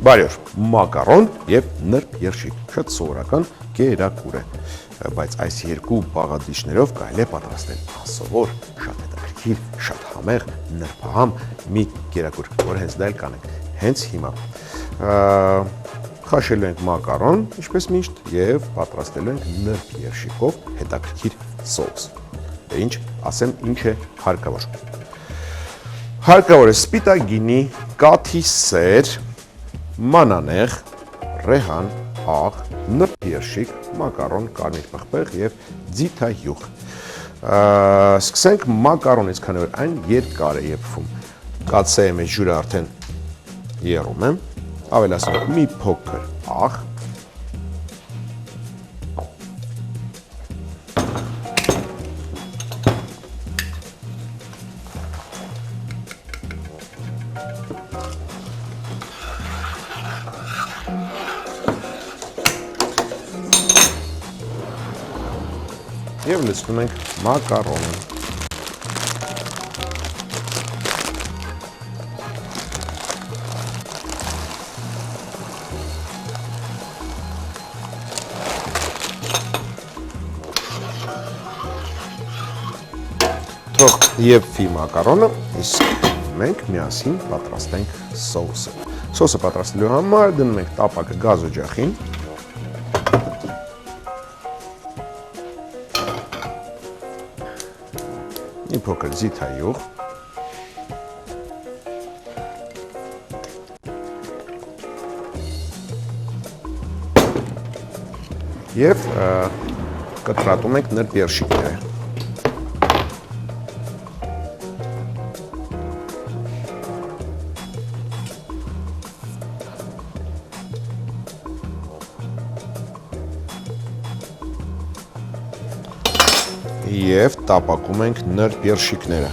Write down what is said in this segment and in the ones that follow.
Բարի օր, մակարոն եւ նրբ երշիկ, շատ սովորական կերակուր է, բայց այս երկու բաղադրիչներով կարելի է պատրաստել անսովոր, շատ հետաքրքիր, շատ համեղ, նրբահամ մի կերակուր, որը հենց դա էլ կանենք, հենց հիմա։ Խաշելու ենք մակարոն, ինչպես միշտ, եւ պատրաստելու ենք նրբ երշիկով հետաքրքիր սոուս։ Ինչ ասեմ, ինչ է հարկավոր։ Հարկավոր է սպիտակ գինի, կաթի սեր, մանանեխ, ռեհան, աղ, նրբ երշիկ, մակարոն, կարմիր պղպեղ եւ ձիթայուղ։ Սկսենք մակարոնից, քանի որ այն երկար է եփվում։ Կացեի մեջ ջուրը արդեն եռում եմ, ավելացնում եմ մի փոքր աղ, եւ լցնում ենք մակարոնը։ Թող եփվի մակարոնը, իսկ մենք միասին պատրաստենք սոուսը։ Սոուսը պատրաստելու համար դնում ենք տապակը գազ օջախին։ Մի փոքր ձիթայուղ, եւ կտրատում ենք նրբ երշիկները։ Եվ տապակում ենք նրբ երշիկները։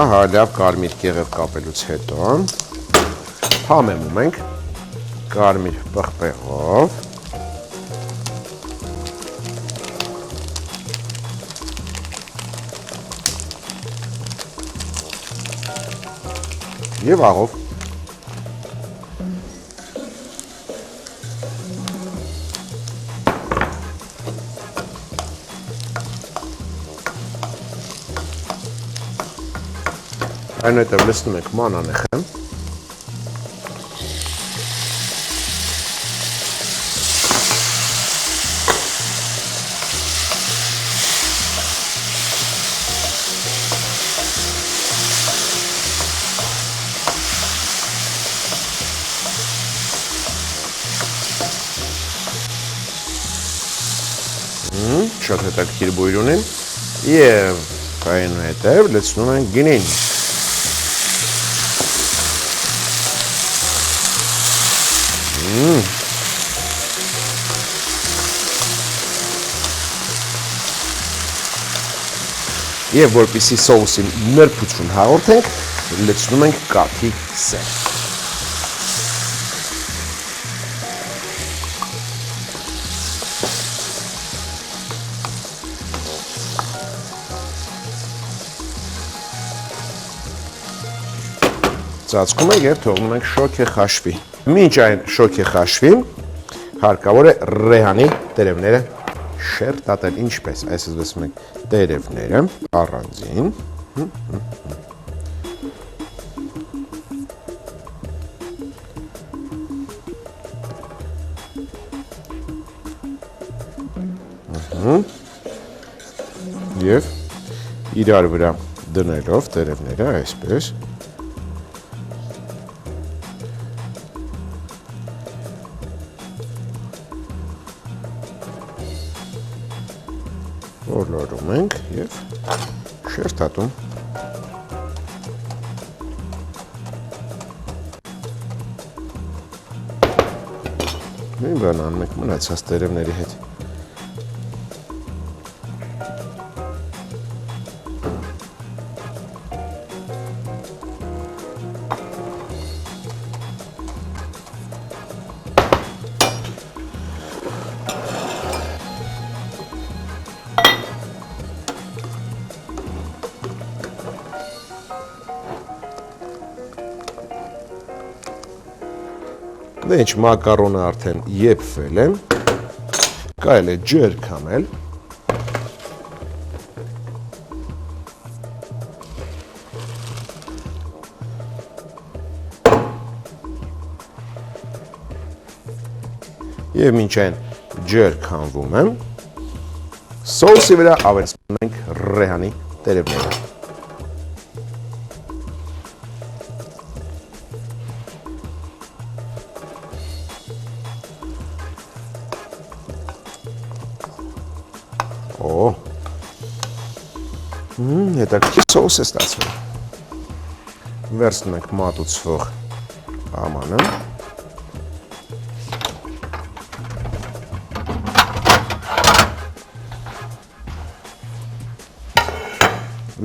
Ահա, լավ կարմիր կեղև կապելուց հետո համեմում ենք կարմիր պղպեղով, եւ աղով։ Այնուհետև լցնում ենք մանանեխը։ Շատ հետաքրքիր բույր ունեն եւ այնուհետև լցնում ենք գինին։ Եվ որպեսզի սոուսին նրբություն հաղորդենք, լցնում ենք կաթի սեր։ Ծածկում ենք եւ թողնում ենք շոքե խաշվի։ Մինչ այն շոքե խաշվի, հարկավոր է ռեհանի տերևները շերտատել, ինչպես, այսպես լցնում ենք տերևները առանձին։ Եվ իրար վրա դնելով տերևները այսպես ոլորում ենք եւ շերտատում։ Նույն բանն անում ենք մնացած տերևների հետ։ Դե ինչ մակարոնը արդեն եփվել են, կարելի է ջրը քամել։ Եվ մինչ այն ջրը քամվում է, սոուսի վրա ավելացնում ենք ռեհանի տերևները։ Հետաքրքիր սոուս է ստացվել։ Վերցնում ենք մատուցվող ամանը։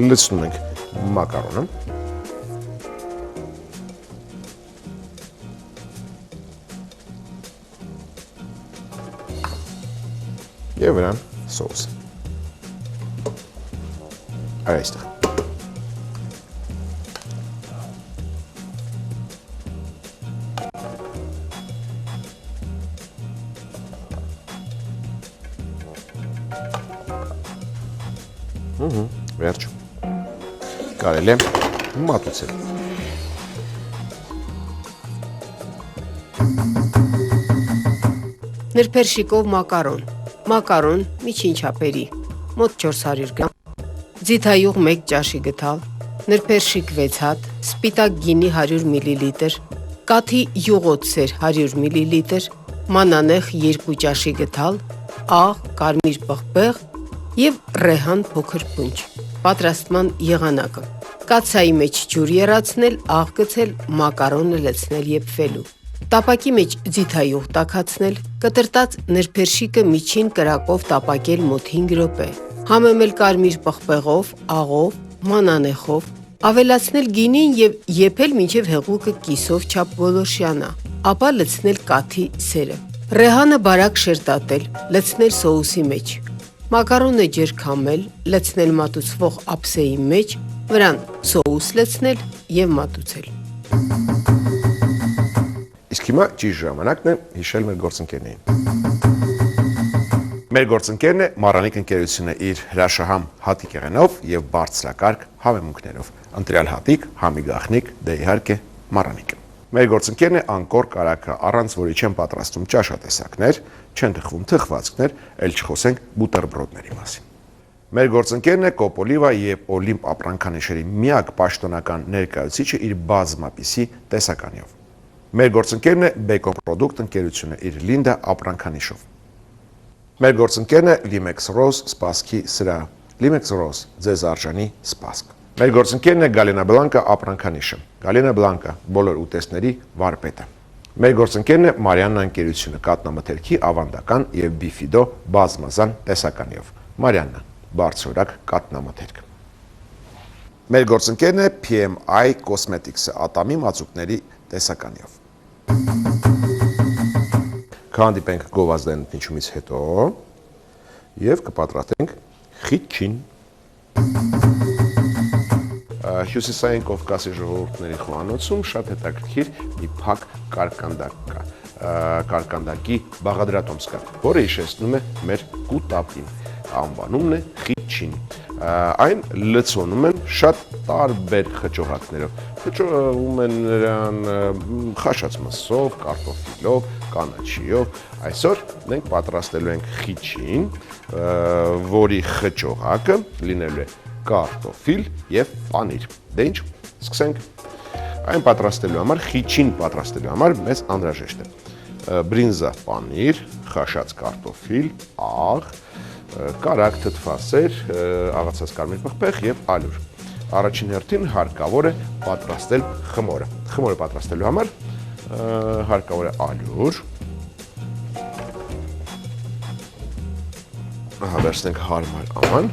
Լցնում ենք մակարոնը։ Եվ վրան սոուս։ Այստեղ։ Վերջ։ Կարելի է մատուցել։ Նրբերշիկով մակարոն։ Մակարոն միջին չափերի, մոտ 400 գրամ, ձիթայուղ 1 ճաշի գթալ, նրբերշիկ 6 հատ, սպիտակ գինի 100 մլ, կաթի յուղոտ սեր 100 մլ, մանանեխ 2 ճաշի գթալ, աղ, կարմիր պղպեղ և ռեհան փոքր փունջ։ Պատրաստման եղանակը. կաթսայի մեջ ջուր եռացնել, աղ գցել, մակարոնը լցնել եփվելու։ Տապակի մեջ ձիթայուղ տաքացնել, կտրտած նրբերշիկը միջին կրակով տապակել մոտ 5 րոպե, համեմել կարմիր պղպեղով, աղով, մանանեխով, ավելացնել գինին և եփել մինչև հեղուկը կիսով չափ գոլորշիանա, ապա լցնել կաթի սերը։ Ռեհանը բարակ շերտատել, լցնել սոուսի մեջ, մակարոնը ջրքամել, լցնել մատուցվող ափսեի մեջ, վրան սոուս լցնել և մատուցել։ Իսկ հիմա ճիշտ ժամանակն է հիշել մեր գործընկերներին։ Մեր գործընկերն է Մարանիկ ընկերությունը իր հրաշահամ հատիկ եղենով և բարձրակարգ հավեմունքներով։ Ընտրյալ հատիկ, համի գաղտնիք, դե իհարկե Մարանիկը։ Մեր գործընկերն է անկոր կարագը, առանց որի չեն պատրաստում ճաշատեսակներ, չեն թխվում թխվածքներ, էլ չխոսենք բուտերբրոդների մասին։ Մեր գործընկերն է Կոպոլիվա և Օլիմպ ապրանքանիշերի միակ պաշտոնական ներկայացուցիչը իր բազմապիսի տեսականիով։ Մեր գործընկերն է Beko Product ընկերությունը իր Լինդա ապրանքանիշով։ Մեր գործընկերն է Limex Rose սպասքի սրահը։ Limex Rose ձեզ արժանի սպասք։ Մեր գործընկերն է Galena Blanca ապրանքանիշը։ Galena Blanca բոլոր ուտեստների վարպետը։ Մեր գործընկերն է Marianna ընկերությունը կատնամթերքի ավանդական և Bifido բազմազան տեսականիով։ Marianna բարձրորակ կատնամթերք։ Մեր գործընկերն է PMI Cosmetics-ը ատամի մածուկների տեսականիով։ Կհանդիպենք գովազդային ընդմիջումից հետո և կպատրաստենք խիչին։ Հյուսիսային Կովկասի ժողովուրդների խոհանոցում շատ հետաքրքիր մի փակ կարկանդակ կա, կարկանդակի բաղադրատոմս կա, որը հիշեցնում է մեր կուտապին, անվանումն է խիչին։ Այն լցոնում են շատ տարբեր խճողակներով, խճողում են նրան խաշած մսով, կարտոֆիլով, կանաչիով, այսօր մենք պատրաստելու ենք խիչին, որի խճողակը լինելու է կարտոֆիլ և պանիր։ Դե ինչ, սկսենք։ Այն պատրաստելու համար, խիչին պատրաստելու համար մեզ անհրաժեշտ է բրինզա պանիր, խաշած կարտոֆիլ, աղ, կարագ թթվասեր, աղացած կարմիր պղպեղ և ալյուր։ Առաջին հերթին հարկավոր է պատրաստել խմորը։ Խմորը պատրաստելու համար հարկավոր է ալյուր։ Վերցնենք հարմար աման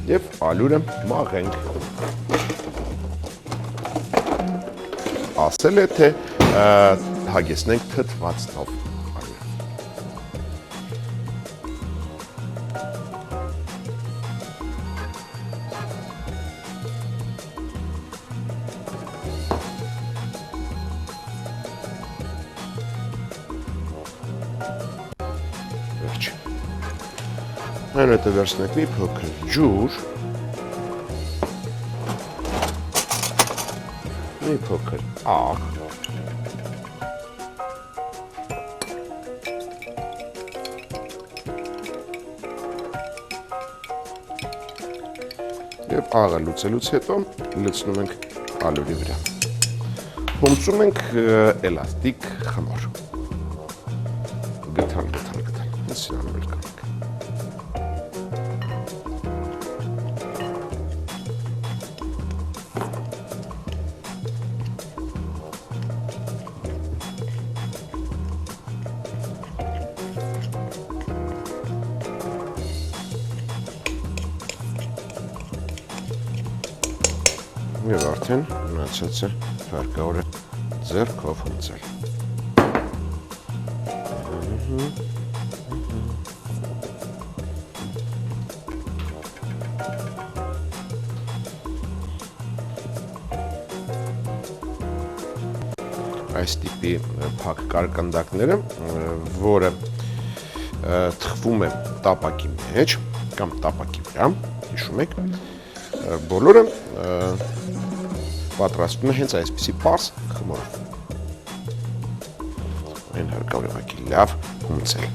և ալյուրը մաղենք։ Ասել է, թե հագեցնենք թթվածնով ալյուրը։ Վերջ։ Այնուհետև վերցնենք մի փոքր ջուր, մի փոքր աղ, և աղը լուծելուց հետո լցնում ենք ալյուրի վրա։ Հումծում ենք էլաստիկ խմոր։ Գթալ։ Այսին անում էլ կանենք։ Եվ արդեն մնացածը հարկավոր է ձեռքով հումծել։ Այս տիպի փակ կարկանդակները, որը թխվում է տապակի մեջ կամ տապակի վրա, հիշում եք, բոլորը պատրաստվում է հենց այսպիսի պարզ խմորով։ Այն հարկավոր է ուղղակի լավ հումծել։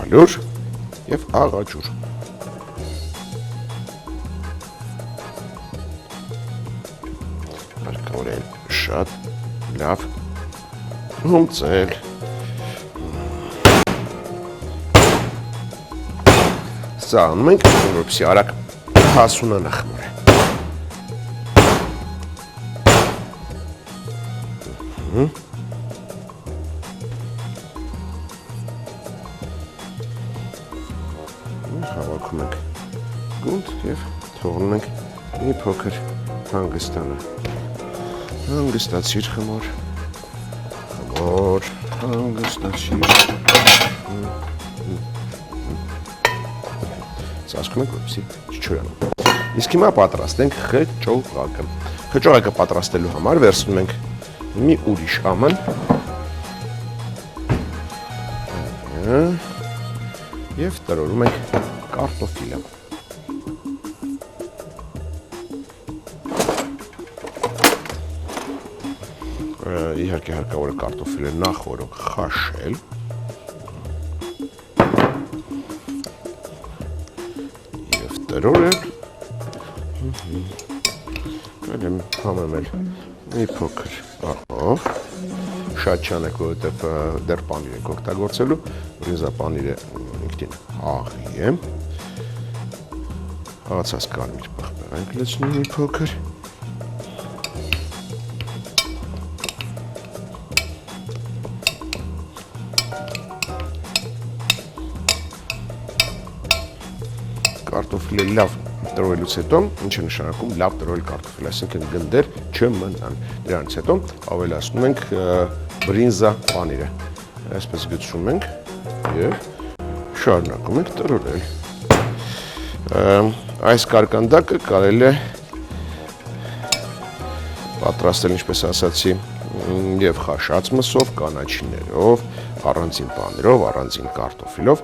Ալյուր և աղաջուր։ Հարկավոր է շատ լավ հումծել։ Սա անում ենք, որպեսզի արագ հասունանա խմորը։ Հավաքում ենք գունդ և թողնում ենք մի փոքր հանգստանա։ Հանգստացիր խմոր, հանգստացիր։ Ծածկում ենք, որպեսզի չչորանա։ Իսկ հիմա պատրաստենք խճողակը։ Խճողակը պատրաստելու համար վերցնում ենք մի ուրիշ աման և տրորում ենք կարտոֆիլը։ Իհարկե հարկավոր է կարտոֆիլը նախօրոք խաշել։ Եվ տրորել։ Այլեմ համեմել մի փոքր աղով, շատ չանեք, որովհետև դեռ պանիր ենք օգտագործելու, բրինզա պանիրը ինքնին աղի է։ Աղացած կարմիր պղպեղ ենք լցնում մի փոքր։ Կարտոֆիլը լավ տրորելուց հետո, ինչ է նշանակում լավ տրորել կարտոֆիլ, այսինքն գնդեր չմնան։ Դրանից հետո ավելացնում ենք բրինզա պանիրը։ Այսպես գցում ենք և շարունակում ենք տրորել։ Այս կարկանդակը կարելի է պատրաստել, ինչպես ասացի, և խաշած մսով, կանաչիներով, առանձին պանիրով, առանձին կարտոֆիլով։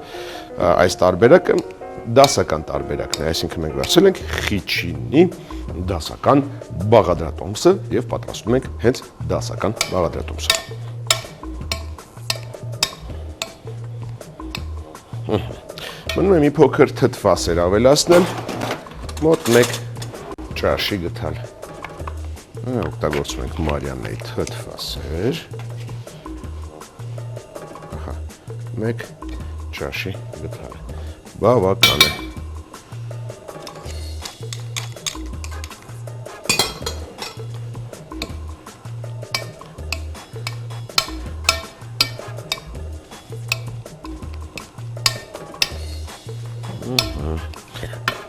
Այս տարբերակը դասական տարբերակն է, այսինքն մենք վերցրել ենք խիչինի դասական բաղադրատոմսը և պատրաստում ենք հենց դասական բաղադրատոմսը։ Մնում է մի փոքր թթվասեր ավելացնել, մոտ 1 ճաշի գթալ։ Օգտագործում ենք Մարիաննայի թթվասեր։ 1 ճաշի գթալ։ Բավական է։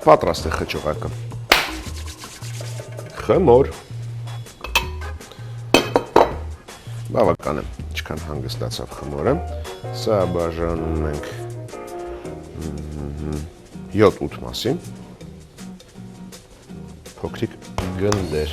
Պատրաստ է խճողակը։ Խմոր։ Բավական է, ինչքան հանգստացավ խմորը։ Սա բաժանում ենք 7-8 մասի, փոքրիկ գնդեր։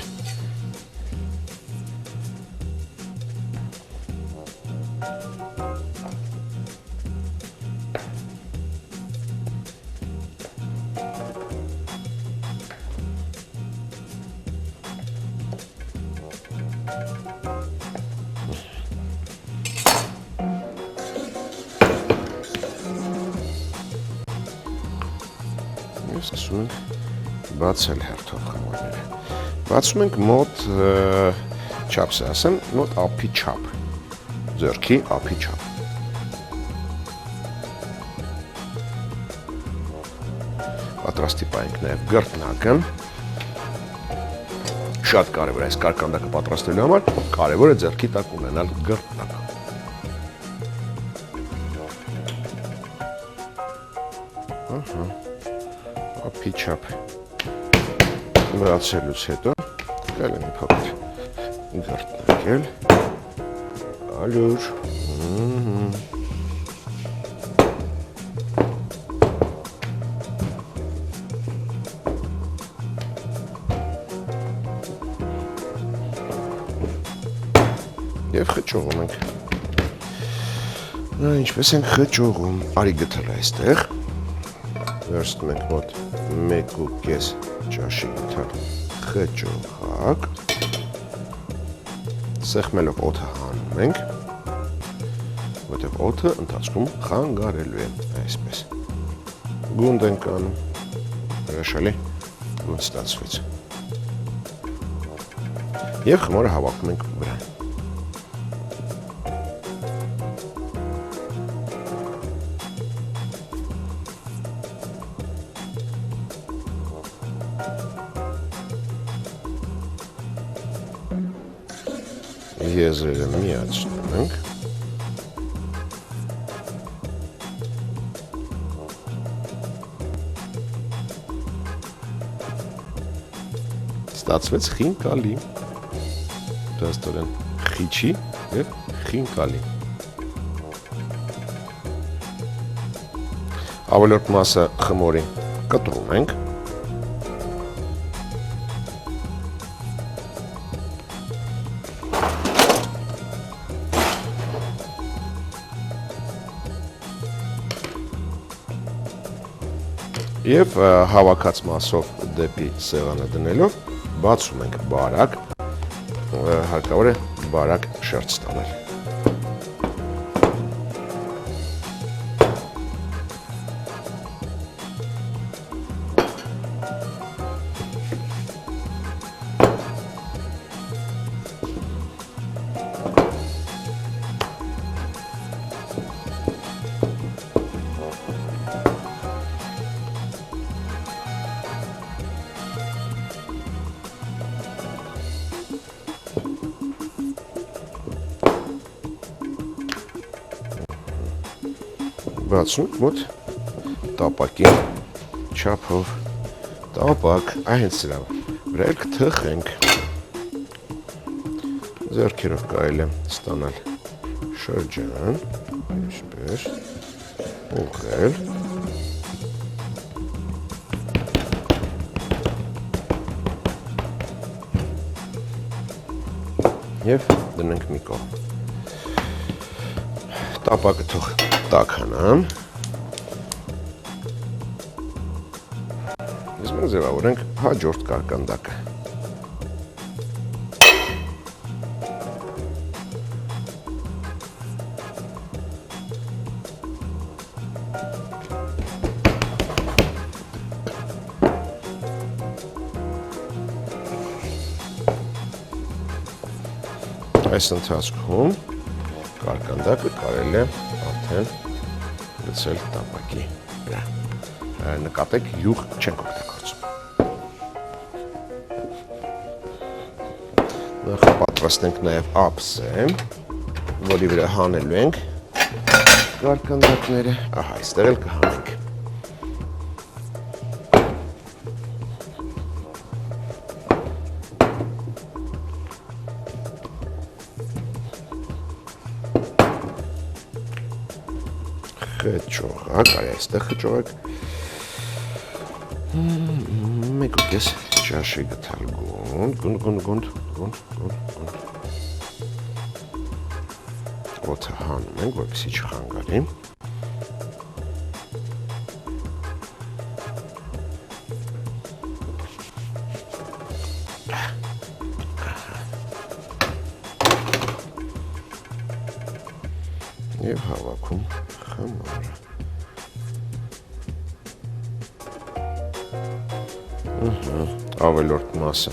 սկսում ենք բացել հերթով խմորները։ Բացում ենք մոտ չափս ասեմ, մոտ ափի չափ, ձեռքի ափի չափ։ Պատրաստի պայենք նաև գրտնակը։ Շատ կարևոր է այս կարկանդակը պատրաստելու համար, կարևոր է ձեռքի տակ ունենալ գրտնակ։ Ափի չափ բացելուց հետո կարելի է փոքր գրտնակել, ալյուր, և խճողում ենք։ Ինչպես ենք խճողում, արի գթել այստեղ, վերցնում ենք մոտ 1.5 ճաշի գթալ խճողակ, սեղմելով օդը հանում ենք, որտեղ օդը ընթացքում խանգարելու է, այսպես։ Գունդ ենք անում, հրաշալի գունդ ստացվեց։ Եվ խմորը հավաքում ենք վրան։ Եզրերը միացնում ենք։ Ստացվեց խինկալի, դաստորեն խիչի և խինկալի։ Ավելորդ մասը խմորի կտրում ենք։ Եվ հավաքած մասով դեպի սեղանը դնելով բացում ենք բարակ, հարկավոր է բարակ շերտ ստանել։ Բացում մոտ տապակի չափով, տապակ, հենց սրա վրա էլ կթխենք, ձեռքերով կարելի է ստանալ շրջան, այսպես, ուղղել, և դնենք մի կողմ։ Տապակը թող տաքանամ։ Իսկ մենք ձևավորենք հաջորդ կարկանդակը։ Այս ընթացքում կարկանդակը կարելի է արդեն գցել տապակի վրա։ Նկատեք, յուղ չենք օգտագործում։ Նախ պատրաստենք նաև ափսե, որի վրա հանելու ենք կարկանդակները, ահա, այստեղ էլ կհանենք։ Խճողակ, արի այստեղ խճողակ, 1.5 ճաշի գթալ գունդ, օդը հանում ենք, որպեսզի չխանգարի։ Եվ հավաքում խմորը։ ավելորդ մասը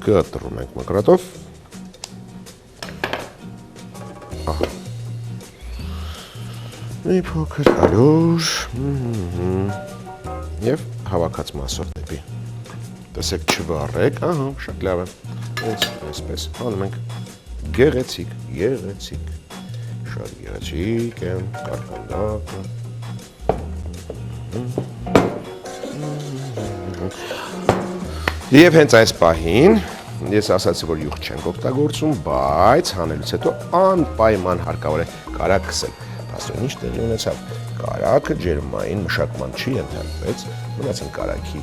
կտրում ենք մկրատով, մի փոքր ալյուր և հավաքած մասով դեպի, տեսեք չվառեք, շատ լավ է, այսպես անում ենք, գեղեցիկ, շատ գեղեցիկ է, կարկանդակը, և հենց այս պահին, ես ասացի, որ յուղ չենք օգտագործում, բայց հանելուց հետո անպայման հարկավոր է կարագ քսել, փաստորեն ինչ տեղի ունեցավ, կարագը ջերմային մշակման չի ենթարկվեց, մնացին կարագի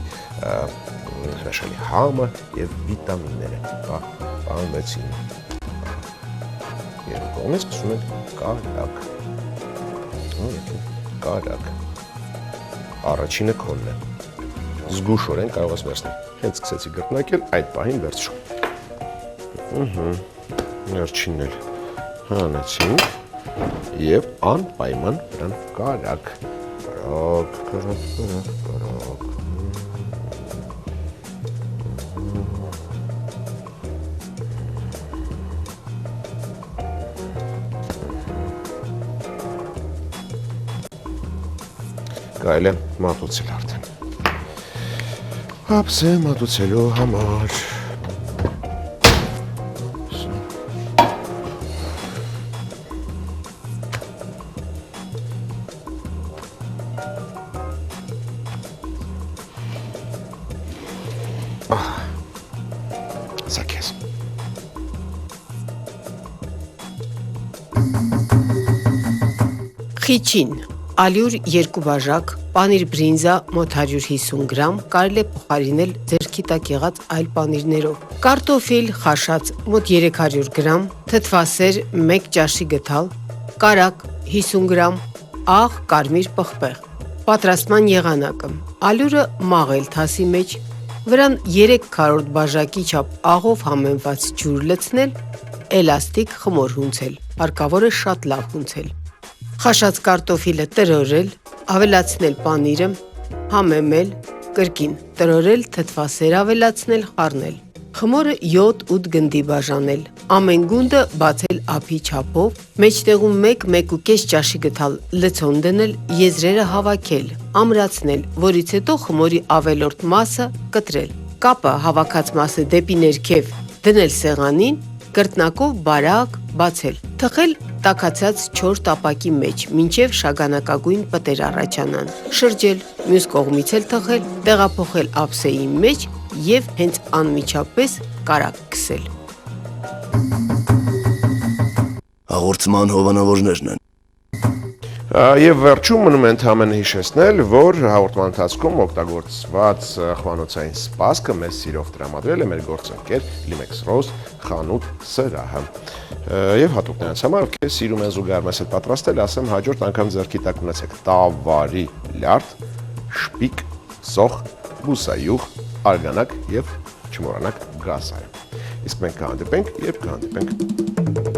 հրաշալի համը և վիտամինները պահպանվեցին, երկու կողմից սկսում ենք կարագ, առաջինը քոնն է, զգուշորեն կարող ես վերցնել, հենց սկսեցի գրտնակել, այդ պահին վերցրու, վերջինն էլ հանեցինք և անպայման վրան կարագ, կարել է մատուցել արդեն, հապս է մատուցելու համար, սա կեզ, Խիչին, ալյուր 2 բաժակ, պանիր բրինզա մոտ 150 գրամ, կարելի է փոխարինել ձեռքի տակ եղած այլ պանիրներով, կարտոֆիլ խաշած մոտ 300 գրամ, թթվասեր 1 ճաշի գդալ, կարագ 50 գրամ, աղ կարմիր պղպեղ, պատրաստման եղանակը, ալյուրը մաղել թասի մեջ, վրան 3 քառորդ բաժակի չափ աղով համեմված ջուր լցնել, էլաստիկ խմոր հունցել, հարկավոր է շատ լավ հունցել, խաշած կարտոֆիլը տրորել, ավելացնել պանիրը, համեմել, կրկին տրորել, թթվասեր ավելացնել, խառնել, խմորը 7-8 գնդի բաժանել, ամեն գունդը բացել ափի չափով, մեջտեղում 1-1.5 ճաշի գդալ լցոն դնել, եզրերը հավաքել, ամրացնել, որից հետո խմորի ավելորդ մասը կտրել, կապը հավաքած մասը դեպի ներքև դնել սեղանին, կրտնակով բարակ բացել, թխել տաքացած 4 տապակի մեջ, մինչև շագանակագույն պտեր առաջանան, շրջել, մյուս կողմից էլ թխել, տեղափոխել ափսեի մեջ և հենց անմիջապես կարագ քսել։ Հաղորդման հովանավորներն են։ Եվ վերջում մնում է ընդհանրապես հիշեցնել, որ հաղորդման ընթացքում օգտագործված խոհանոցային սպասքը մեզ սիրով տրամադրել է մեր գործընկեր Limex Rose խանութ սրահը։ Եվ հատուկ նրանց համար, ովքեր սիրում են զուգահեռ մեզ հետ պատրաստել, ասեմ հաջորդ անգամ ձեռքի տակ ունեցեք տավարի լյարդ, շպիկ, սոխ, բուսայուղ, արգանակ և չմոռանաք գազարը։ Իսկ մենք կհանդիպենք, երբ կհանդիպենք։